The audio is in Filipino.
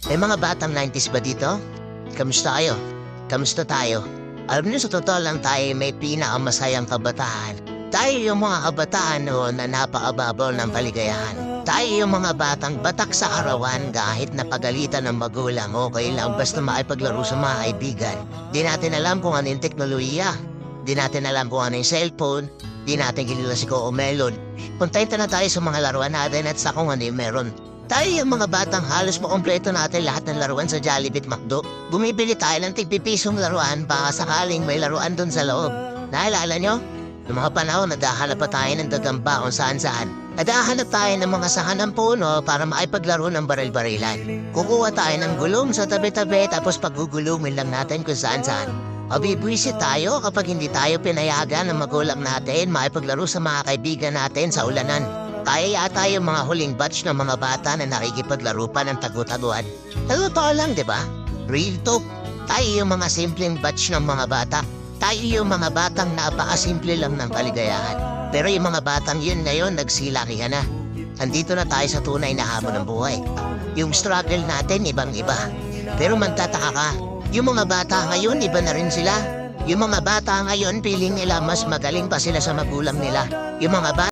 May mga batang 90s ba dito? Kamusta kayo? Kamusta tayo? Alam niyo sa totoo lang tayo may pinakamasayang kabataan. Tayo yung mga kabataan noon na napakababaw ng kaligayahan. Tayo yung mga batang batak sa arawan kahit napagalitan ng magulang okay lang basta makipaglaro sa mga kaibigan. Di natin alam kung ano yung teknolohiya. Di natin alam kung ano yung cellphone. Di natin kilala si Coco Melon. Kontento na tayo sa mga laruan natin at sa kung ano yung meron. Tayo yung mga batang halos makompleto natin lahat ng laruan sa Jollibee at McDo. Bumibili tayo ng tig-pipisong laruan baka sakaling may laruan dun sa loob. Naalala nyo? Noong mga panahon, nadahanap pa tayo ng gagamba kung saan-saan. Nadahanap tayo ng mga sahan ng puno para maipaglaro ng baril-barilan. Kukuha tayo ng gulong sa tabi-tabi tapos pagugulumin lang natin kung saan-saan. Mabibwisit tayo kapag hindi tayo pinayagan ng magulang natin maipaglaro sa mga kaibigan natin sa ulanan. Tayo yata yung mga huling batch ng mga bata na nakikipaglaro pa ng tagu-taguan. Totoo lang, di ba? Real talk. Tayo yung mga simpleng batch ng mga bata. Tayo yung mga batang napakasimple lang ng kaligayahan. Pero yung mga batang yun ngayon, nagsilaki na. Andito na tayo sa tunay na hamon ng buhay. Yung struggle natin, ibang-iba. Pero magtataka ka, yung mga bata ngayon, iba na rin sila. Yung mga bata ngayon, piling nila mas magaling pa sila sa magulang nila. Yung mga bata